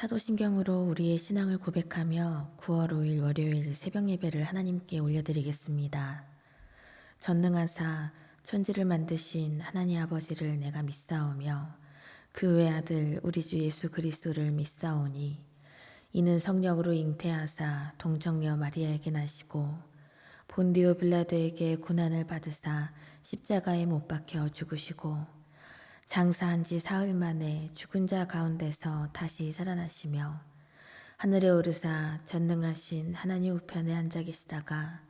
사도신경으로 우리의 신앙을 고백하며 9월 5일 월요일 새벽 예배를 하나님께 올려드리겠습니다. 전능하사 천지를 만드신 하나님 아버지를 내가 믿사오며 그 외아들 우리 주 예수 그리스도를 믿사오니 이는 성령으로 잉태하사 동정녀 마리아에게 나시고 본디오 빌라도에게 고난을 받으사 십자가에 못 박혀 죽으시고 장사한 지 사흘 만에 죽은 자 가운데서 다시 살아나시며 하늘에 오르사 전능하신 하나님 우편에 앉아 계시다가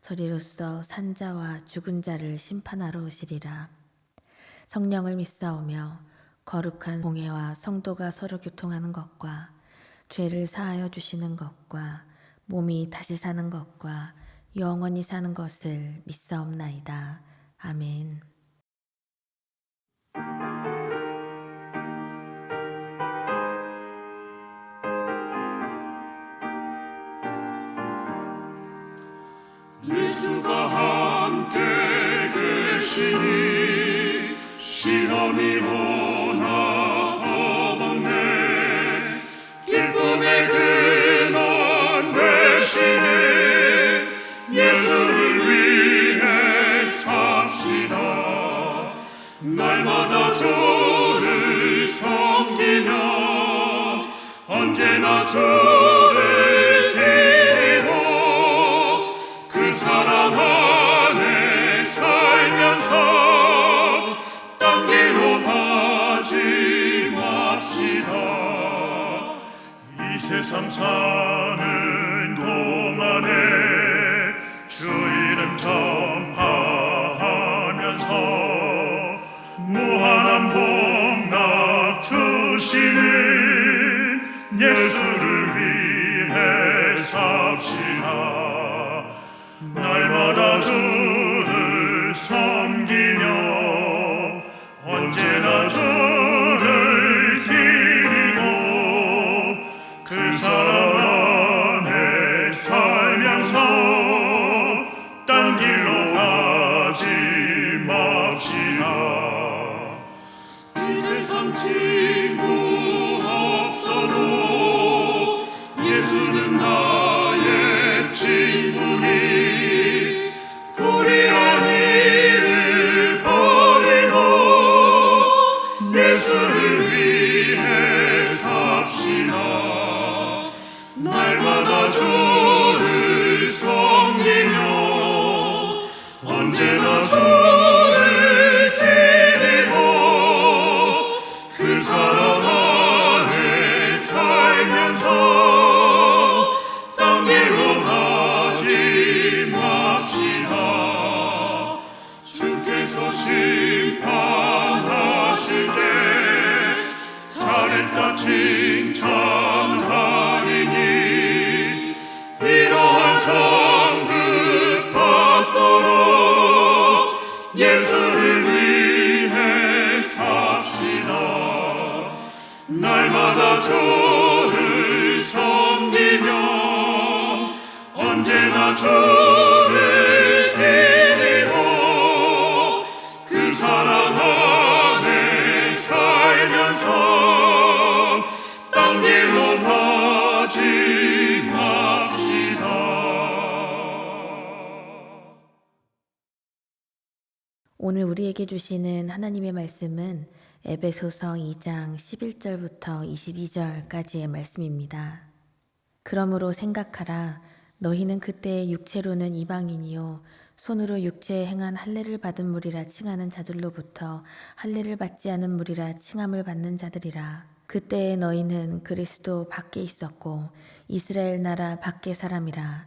저리로서 산자와 죽은 자를 심판하러 오시리라. 성령을 믿사오며 거룩한 공회와 성도가 서로 교통하는 것과 죄를 사하여 주시는 것과 몸이 다시 사는 것과 영원히 사는 것을 믿사옵나이다. 아멘. 예수가 함께 계시니 시험이 오나 겁없네. 기쁨의 근원 되시니 예수를 위해 삽시다. 날마다 주를 섬기며 언제나 주를 기리고 그 사랑 안에 살면서 딴 길로 가지 맙시다. 이 세상 사는 동안에 주 이름 전파하면서 무한한 복락 주시는 예수를 위해 삽시다. 날마다 주를 섬기며 언제나 주를 기리고 그 사랑 안에 살면서 딴 길로 가지 맙시다. 이 세상 친구 없어도 예수는 나의 친구니 불의한 일을 버리고 예수를 위해 삽시다. 날마다 주를 섬기며 언제나 주를 기리고 그 사랑 안에 살면서 딴 길로 가지 맙시다. 주께서 심판하실 때 잘했다 칭찬하리니 이러한 상급 받도록 예수를 위해 삽시다. 날마다 주를 섬기며 언제나 주를 기리고 그 사랑 안에 살면서 딴 길로 가지 맙시다. 오늘 우리에게 주시는 하나님의 말씀은 에베소서 2장 11절부터 22절까지의 말씀입니다. 그러므로 생각하라. 너희는 그때 육체로는 이방인이요 손으로 육체에 행한 할례를 받은 무리라 칭하는 자들로부터 할례를 받지 않은 무리라 칭함을 받는 자들이라. 그때에 너희는 그리스도 밖에 있었고 이스라엘 나라 밖의 사람이라.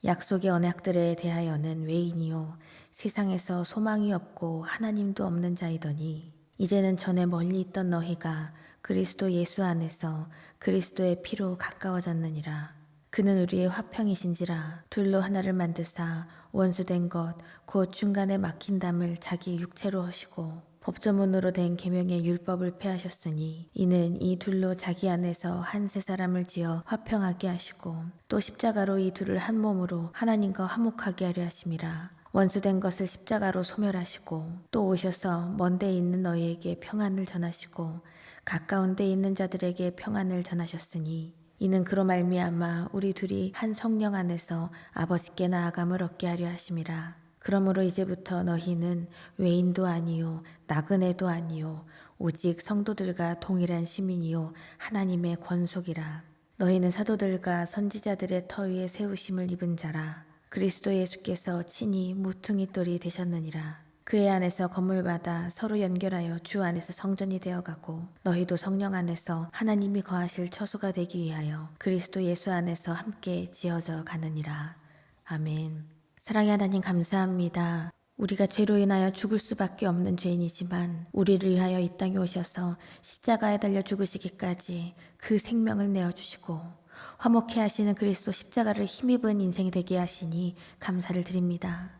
약속의 언약들에 대하여는 외인이요 세상에서 소망이 없고 하나님도 없는 자이더니 이제는 전에 멀리 있던 너희가 그리스도 예수 안에서 그리스도의 피로 가까워졌느니라. 그는 우리의 화평이신지라. 둘로 하나를 만드사 원수된 것 곧 중간에 막힌 담을 자기 육체로 하시고 법조문으로 된 계명의 율법을 폐하셨으니 이는 이 둘로 자기 안에서 한 세 사람을 지어 화평하게 하시고 또 십자가로 이 둘을 한 몸으로 하나님과 화목하게 하려 하심이라. 원수된 것을 십자가로 소멸하시고 또 오셔서 먼 데 있는 너희에게 평안을 전하시고 가까운 데 있는 자들에게 평안을 전하셨으니 이는 그로 말미암아 우리 둘이 한 성령 안에서 아버지께 나아감을 얻게 하려 하심이라. 그러므로 이제부터 너희는 외인도 아니요 나그네도 아니요 오직 성도들과 동일한 시민이요 하나님의 권속이라. 너희는 사도들과 선지자들의 터 위에 세우심을 입은 자라. 그리스도 예수께서 친히 모퉁이 돌이 되셨느니라. 그의 안에서 건물마다 서로 연결하여 주 안에서 성전이 되어가고 너희도 성령 안에서 하나님이 거하실 처소가 되기 위하여 그리스도 예수 안에서 함께 지어져 가느니라. 아멘. 사랑의 하나님 감사합니다. 우리가 죄로 인하여 죽을 수밖에 없는 죄인이지만 우리를 위하여 이 땅에 오셔서 십자가에 달려 죽으시기까지 그 생명을 내어주시고 화목해 하시는 그리스도 십자가를 힘입은 인생이 되게 하시니 감사를 드립니다.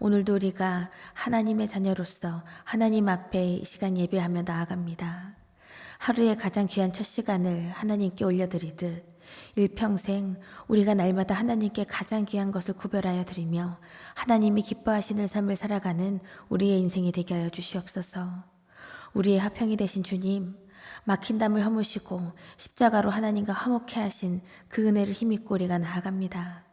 오늘도 우리가 하나님의 자녀로서 하나님 앞에 이 시간 예배하며 나아갑니다. 하루의 가장 귀한 첫 시간을 하나님께 올려드리듯 일평생 우리가 날마다 하나님께 가장 귀한 것을 구별하여 드리며 하나님이 기뻐하시는 삶을 살아가는 우리의 인생이 되게 하여 주시옵소서. 우리의 화평이 되신 주님, 막힌 담을 허무시고 십자가로 하나님과 화목해 하신 그 은혜를 힘입고 우리가 나아갑니다.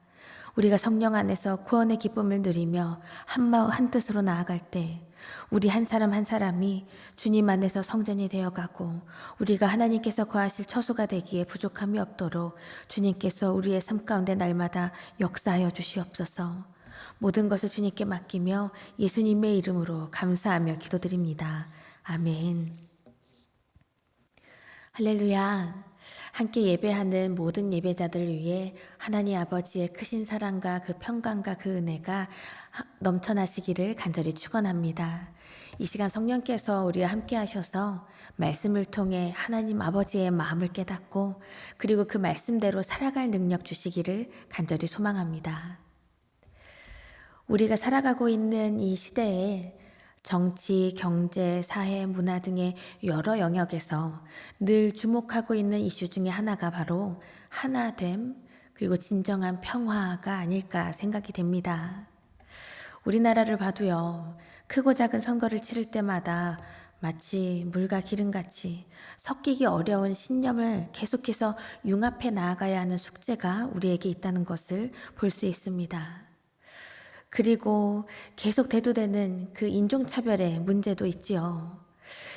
우리가 성령 안에서 구원의 기쁨을 누리며 한마음 한뜻으로 나아갈 때 우리 한 사람 한 사람이 주님 안에서 성전이 되어가고 우리가 하나님께서 거하실 처소가 되기에 부족함이 없도록 주님께서 우리의 삶 가운데 날마다 역사하여 주시옵소서. 모든 것을 주님께 맡기며 예수님의 이름으로 감사하며 기도드립니다. 아멘. 할렐루야. 함께 예배하는 모든 예배자들 위해 하나님 아버지의 크신 사랑과 그 평강과 그 은혜가 넘쳐나시기를 간절히 축원합니다. 이 시간 성령께서 우리와 함께 하셔서 말씀을 통해 하나님 아버지의 마음을 깨닫고 그리고 그 말씀대로 살아갈 능력 주시기를 간절히 소망합니다. 우리가 살아가고 있는 이 시대에 정치, 경제, 사회, 문화 등의 여러 영역에서 늘 주목하고 있는 이슈 중에 하나가 바로 하나됨 그리고 진정한 평화가 아닐까 생각이 됩니다. 우리나라를 봐도요. 크고 작은 선거를 치를 때마다 마치 물과 기름같이 섞이기 어려운 신념을 계속해서 융합해 나아가야 하는 숙제가 우리에게 있다는 것을 볼 수 있습니다. 그리고 계속 대두되는 그 인종차별의 문제도 있지요.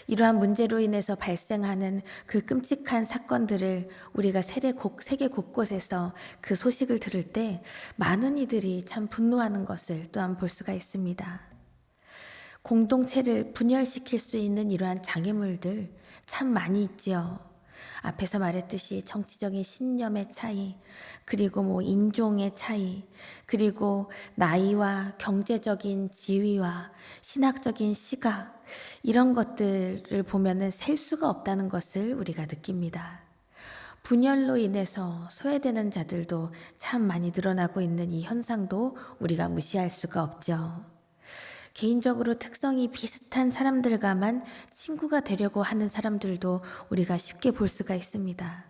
이러한 문제로 인해서 발생하는 그 끔찍한 사건들을 우리가 세계 곳곳에서 그 소식을 들을 때 많은 이들이 참 분노하는 것을 또한 볼 수가 있습니다. 공동체를 분열시킬 수 있는 이러한 장애물들 참 많이 있지요. 앞에서 말했듯이 정치적인 신념의 차이, 그리고 인종의 차이, 그리고 나이와 경제적인 지위와 신학적인 시각, 이런 것들을 보면은 셀 수가 없다는 것을 우리가 느낍니다. 분열로 인해서 소외되는 자들도 참 많이 늘어나고 있는 이 현상도 우리가 무시할 수가 없죠. 개인적으로 특성이 비슷한 사람들과만 친구가 되려고 하는 사람들도 우리가 쉽게 볼 수가 있습니다.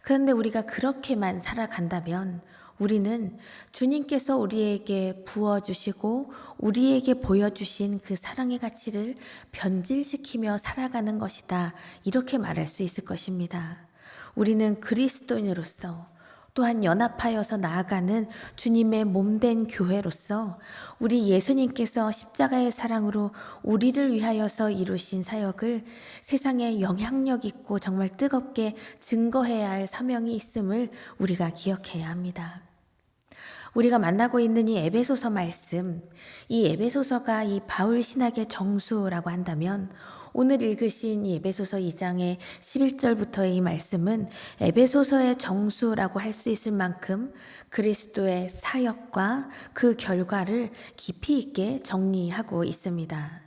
그런데 우리가 그렇게만 살아간다면 우리는 주님께서 우리에게 부어주시고 우리에게 보여주신 그 사랑의 가치를 변질시키며 살아가는 것이다. 이렇게 말할 수 있을 것입니다. 우리는 그리스도인으로서 또한 연합하여서 나아가는 주님의 몸된 교회로서 우리 예수님께서 십자가의 사랑으로 우리를 위하여서 이루신 사역을 세상에 영향력 있고 정말 뜨겁게 증거해야 할 사명이 있음을 우리가 기억해야 합니다. 우리가 만나고 있는 이 에베소서 말씀, 이 에베소서가 이 바울 신학의 정수라고 한다면 오늘 읽으신 이 에베소서 2장의 11절부터의 이 말씀은 에베소서의 정수라고 할 수 있을 만큼 그리스도의 사역과 그 결과를 깊이 있게 정리하고 있습니다.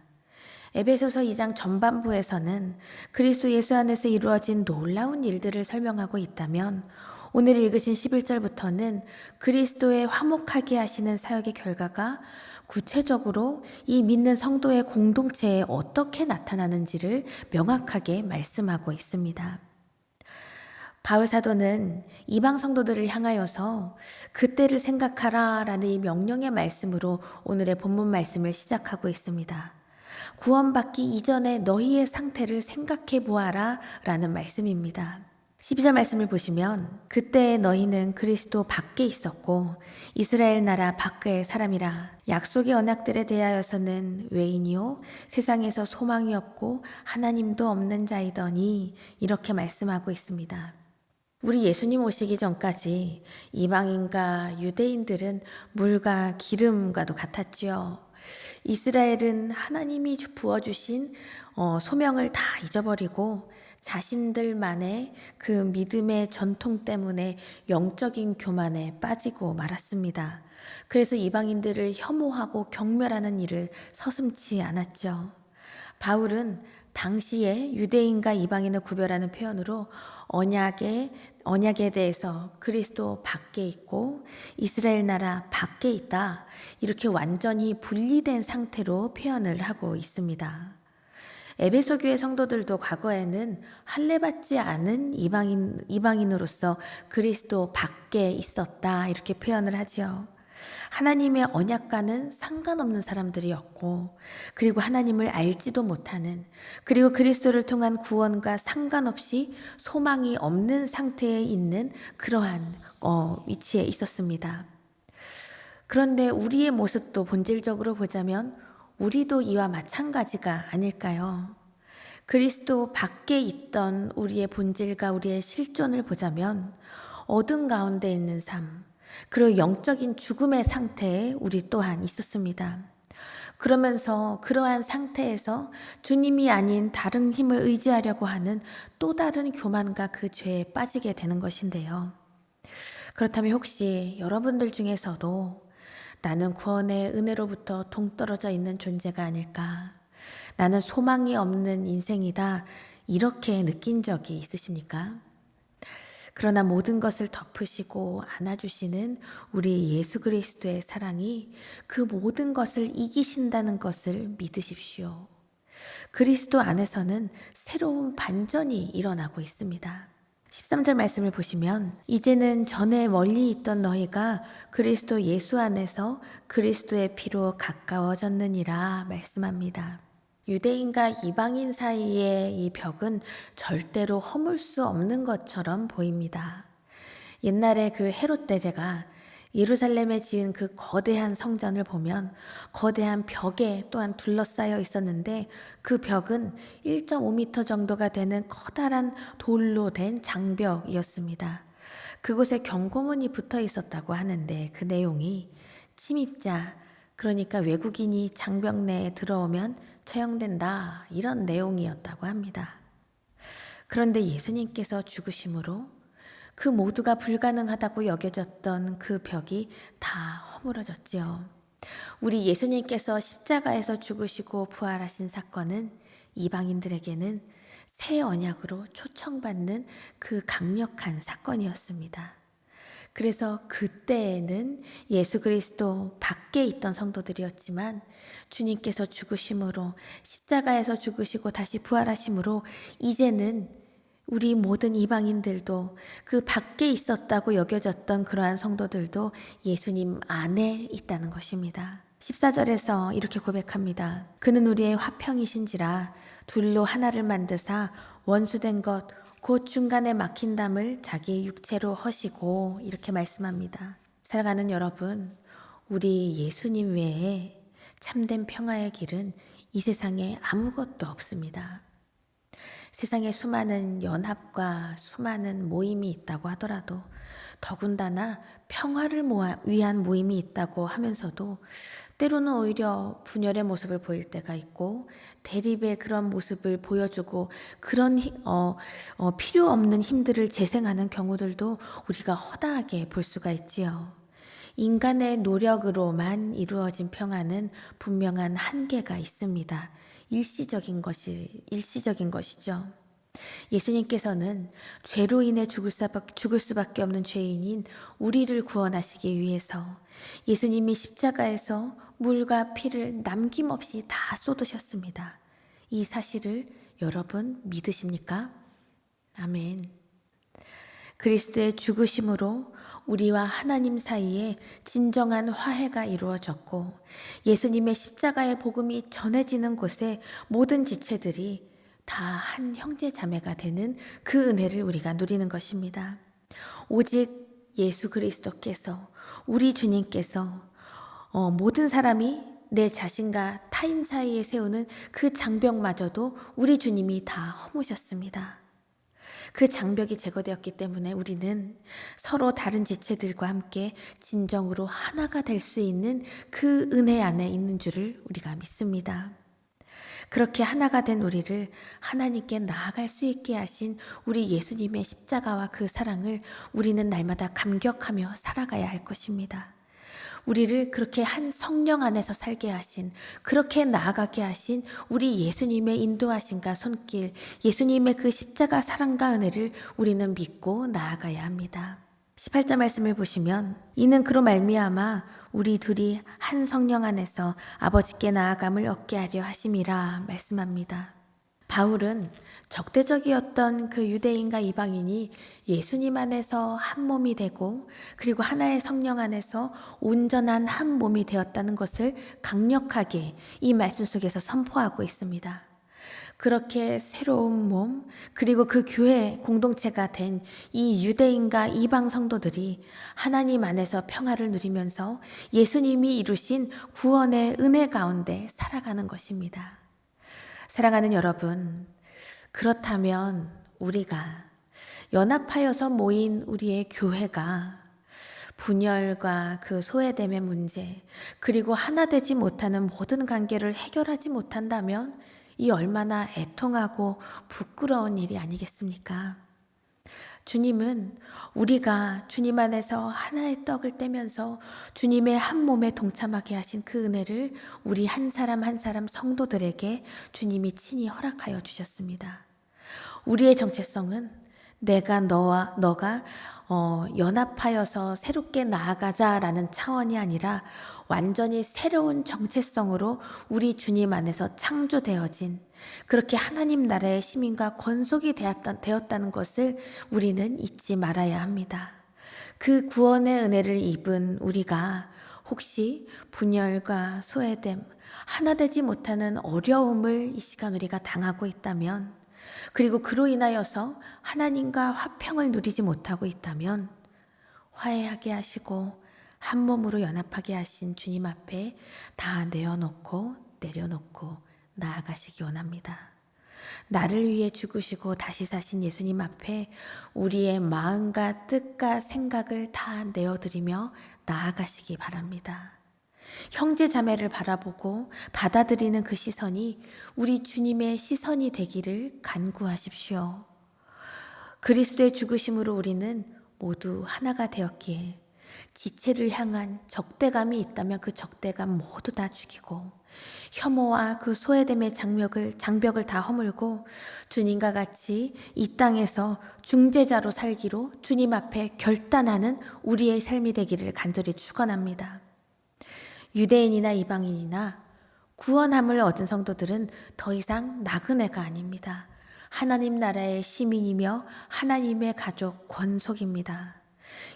에베소서 2장 전반부에서는 그리스도 예수 안에서 이루어진 놀라운 일들을 설명하고 있다면 오늘 읽으신 11절부터는 그리스도의 화목하게 하시는 사역의 결과가 구체적으로 이 믿는 성도의 공동체에 어떻게 나타나는지를 명확하게 말씀하고 있습니다. 바울 사도는 이방 성도들을 향하여서 그때를 생각하라 라는 이 명령의 말씀으로 오늘의 본문 말씀을 시작하고 있습니다. 구원받기 이전에 너희의 상태를 생각해 보아라 라는 말씀입니다. 12절 말씀을 보시면 그때 너희는 그리스도 밖에 있었고 이스라엘 나라 밖의 사람이라. 약속의 언약들에 대하여서는 외인이요 세상에서 소망이 없고 하나님도 없는 자이더니 이렇게 말씀하고 있습니다. 우리 예수님 오시기 전까지 이방인과 유대인들은 물과 기름과도 같았지요. 이스라엘은 하나님이 부어주신 소명을 다 잊어버리고 자신들만의 그 믿음의 전통 때문에 영적인 교만에 빠지고 말았습니다. 그래서 이방인들을 혐오하고 경멸하는 일을 서슴지 않았죠. 바울은 당시에 유대인과 이방인을 구별하는 표현으로 언약에 대해서 그리스도 밖에 있고 이스라엘 나라 밖에 있다, 이렇게 완전히 분리된 상태로 표현을 하고 있습니다. 에베소 교회 성도들도 과거에는 할례받지 않은 이방인으로서 그리스도 밖에 있었다, 이렇게 표현을 하죠. 하나님의 언약과는 상관없는 사람들이었고, 그리고 하나님을 알지도 못하는, 그리고 그리스도를 통한 구원과 상관없이 소망이 없는 상태에 있는 그러한 위치에 있었습니다. 그런데 우리의 모습도 본질적으로 보자면 우리도 이와 마찬가지가 아닐까요? 그리스도 밖에 있던 우리의 본질과 우리의 실존을 보자면 어둠 가운데 있는 삶, 그리고 영적인 죽음의 상태에 우리 또한 있었습니다. 그러면서 그러한 상태에서 주님이 아닌 다른 힘을 의지하려고 하는 또 다른 교만과 그 죄에 빠지게 되는 것인데요. 그렇다면 혹시 여러분들 중에서도 나는 구원의 은혜로부터 동떨어져 있는 존재가 아닐까? 나는 소망이 없는 인생이다, 이렇게 느낀 적이 있으십니까? 그러나 모든 것을 덮으시고 안아주시는 우리 예수 그리스도의 사랑이 그 모든 것을 이기신다는 것을 믿으십시오. 그리스도 안에서는 새로운 반전이 일어나고 있습니다. 13절 말씀을 보시면 이제는 전에 멀리 있던 너희가 그리스도 예수 안에서 그리스도의 피로 가까워졌느니라 말씀합니다. 유대인과 이방인 사이의 이 벽은 절대로 허물 수 없는 것처럼 보입니다. 옛날에 그 헤롯 대제가 예루살렘에 지은 그 거대한 성전을 보면 거대한 벽에 또한 둘러싸여 있었는데 그 벽은 1.5m 정도가 되는 커다란 돌로 된 장벽이었습니다. 그곳에 경고문이 붙어 있었다고 하는데 그 내용이 침입자, 그러니까 외국인이 장벽 내에 들어오면 처형된다, 이런 내용이었다고 합니다. 그런데 예수님께서 죽으심으로 그 모두가 불가능하다고 여겨졌던 그 벽이 다 허물어졌지요. 우리 예수님께서 십자가에서 죽으시고 부활하신 사건은 이방인들에게는 새 언약으로 초청받는 그 강력한 사건이었습니다. 그래서 그때에는 예수 그리스도 밖에 있던 성도들이었지만 주님께서 죽으심으로, 십자가에서 죽으시고 다시 부활하심으로 이제는 우리 모든 이방인들도 그 밖에 있었다고 여겨졌던 그러한 성도들도 예수님 안에 있다는 것입니다. 14절에서 이렇게 고백합니다. 그는 우리의 화평이신지라 둘로 하나를 만드사 원수된 것 곧 중간에 막힌 담을 자기의 육체로 허시고, 이렇게 말씀합니다. 살아가는 여러분, 우리 예수님 외에 참된 평화의 길은 이 세상에 아무것도 없습니다. 세상에 수많은 연합과 수많은 모임이 있다고 하더라도, 더군다나 평화를 위한 모임이 있다고 하면서도 때로는 오히려 분열의 모습을 보일 때가 있고 대립의 그런 모습을 보여주고 그런 필요 없는 힘들을 재생하는 경우들도 우리가 허다하게 볼 수가 있지요. 인간의 노력으로만 이루어진 평화는 분명한 한계가 있습니다. 일시적인 것이죠. 예수님께서는 죄로 인해 죽을 수밖에 없는 죄인인 우리를 구원하시기 위해서 예수님이 십자가에서 물과 피를 남김없이 다 쏟으셨습니다. 이 사실을 여러분 믿으십니까? 아멘. 그리스도의 죽으심으로 우리와 하나님 사이에 진정한 화해가 이루어졌고 예수님의 십자가의 복음이 전해지는 곳에 모든 지체들이 다 한 형제 자매가 되는 그 은혜를 우리가 누리는 것입니다. 오직 예수 그리스도께서 우리 주님께서 모든 사람이 내 자신과 타인 사이에 세우는 그 장벽마저도 우리 주님이 다 허무셨습니다. 그 장벽이 제거되었기 때문에 우리는 서로 다른 지체들과 함께 진정으로 하나가 될 수 있는 그 은혜 안에 있는 줄을 우리가 믿습니다. 그렇게 하나가 된 우리를 하나님께 나아갈 수 있게 하신 우리 예수님의 십자가와 그 사랑을 우리는 날마다 감격하며 살아가야 할 것입니다. 우리를 그렇게 한 성령 안에서 살게 하신, 그렇게 나아가게 하신 우리 예수님의 인도하심과 손길, 예수님의 그 십자가 사랑과 은혜를 우리는 믿고 나아가야 합니다. 18절 말씀을 보시면 이는 그로 말미암아 우리 둘이 한 성령 안에서 아버지께 나아감을 얻게 하려 하심이라 말씀합니다. 바울은 적대적이었던 그 유대인과 이방인이 예수님 안에서 한 몸이 되고 그리고 하나의 성령 안에서 온전한 한 몸이 되었다는 것을 강력하게 이 말씀 속에서 선포하고 있습니다. 그렇게 새로운 몸 그리고 그 교회 공동체가 된 이 유대인과 이방 성도들이 하나님 안에서 평화를 누리면서 예수님이 이루신 구원의 은혜 가운데 살아가는 것입니다. 사랑하는 여러분, 그렇다면 우리가 연합하여서 모인 우리의 교회가 분열과 그 소외됨의 문제 그리고 하나 되지 못하는 모든 관계를 해결하지 못한다면 이 얼마나 애통하고 부끄러운 일이 아니겠습니까? 주님은 우리가 주님 안에서 하나의 떡을 떼면서 주님의 한 몸에 동참하게 하신 그 은혜를 우리 한 사람 한 사람 성도들에게 주님이 친히 허락하여 주셨습니다. 우리의 정체성은 내가 너가 연합하여서 새롭게 나아가자라는 차원이 아니라 완전히 새로운 정체성으로 우리 주님 안에서 창조되어진 그렇게 하나님 나라의 시민과 권속이 되었다는 것을 우리는 잊지 말아야 합니다. 그 구원의 은혜를 입은 우리가 혹시 분열과 소외됨, 하나 되지 못하는 어려움을 이 시간 우리가 당하고 있다면 그리고 그로 인하여서 하나님과 화평을 누리지 못하고 있다면 화해하게 하시고 한 몸으로 연합하게 하신 주님 앞에 다 내어놓고 내려놓고 나아가시기 원합니다. 나를 위해 죽으시고 다시 사신 예수님 앞에 우리의 마음과 뜻과 생각을 다 내어드리며 나아가시기 바랍니다. 형제 자매를 바라보고 받아들이는 그 시선이 우리 주님의 시선이 되기를 간구하십시오. 그리스도의 죽으심으로 우리는 모두 하나가 되었기에 지체를 향한 적대감이 있다면 그 적대감 모두 다 죽이고 혐오와 그 소외됨의 장벽을 다 허물고 주님과 같이 이 땅에서 중재자로 살기로 주님 앞에 결단하는 우리의 삶이 되기를 간절히 축원합니다. 유대인이나 이방인이나 구원함을 얻은 성도들은 더 이상 나그네가 아닙니다. 하나님 나라의 시민이며 하나님의 가족 권속입니다.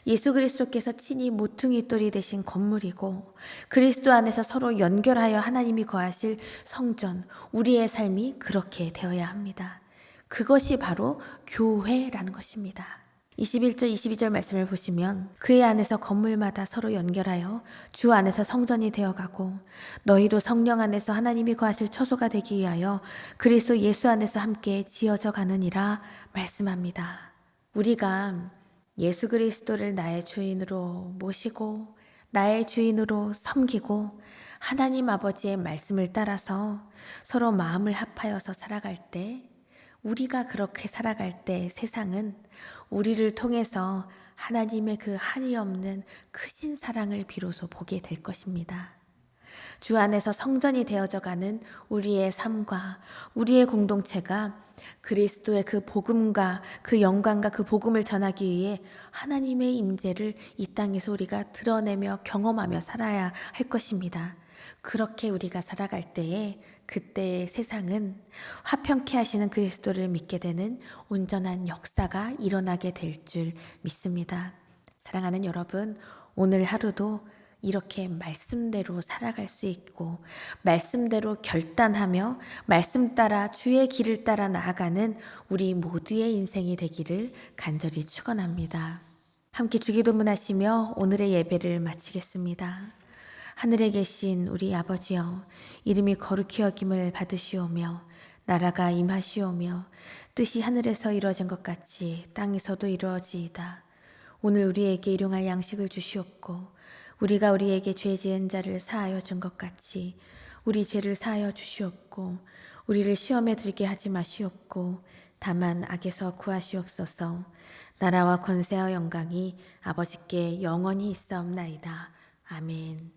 예수 그리스도께서 친히 모퉁이 돌이 되신 건물이고 그리스도 안에서 서로 연결하여 하나님이 거하실 성전, 우리의 삶이 그렇게 되어야 합니다. 그것이 바로 교회라는 것입니다. 21절, 22절 말씀을 보시면 그의 안에서 건물마다 서로 연결하여 주 안에서 성전이 되어가고 너희도 성령 안에서 하나님이 거하실 처소가 되기 위하여 그리스도 예수 안에서 함께 지어져 가느니라 말씀합니다. 우리가 예수 그리스도를 나의 주인으로 모시고 나의 주인으로 섬기고 하나님 아버지의 말씀을 따라서 서로 마음을 합하여서 살아갈 때 우리가 그렇게 살아갈 때 세상은 우리를 통해서 하나님의 그 한이 없는 크신 사랑을 비로소 보게 될 것입니다. 주 안에서 성전이 되어져가는 우리의 삶과 우리의 공동체가 그리스도의 그 복음과 그 영광과 그 복음을 전하기 위해 하나님의 임재를 이 땅에서 우리가 드러내며 경험하며 살아야 할 것입니다. 그렇게 우리가 살아갈 때에 그때의 세상은 화평케 하시는 그리스도를 믿게 되는 온전한 역사가 일어나게 될 줄 믿습니다. 사랑하는 여러분, 오늘 하루도 이렇게 말씀대로 살아갈 수 있고 말씀대로 결단하며 말씀 따라 주의 길을 따라 나아가는 우리 모두의 인생이 되기를 간절히 축원합니다. 함께 주기도문하시며 오늘의 예배를 마치겠습니다. 하늘에 계신 우리 아버지여, 이름이 거룩히 여김을 받으시오며 나라가 임하시오며 뜻이 하늘에서 이루어진 것 같이 땅에서도 이루어지이다. 오늘 우리에게 일용할 양식을 주시옵고 우리가 우리에게 죄 지은 자를 사하여 준 것 같이 우리 죄를 사하여 주시옵고 우리를 시험에 들게 하지 마시옵고 다만 악에서 구하시옵소서. 나라와 권세와 영광이 아버지께 영원히 있사옵나이다. 아멘.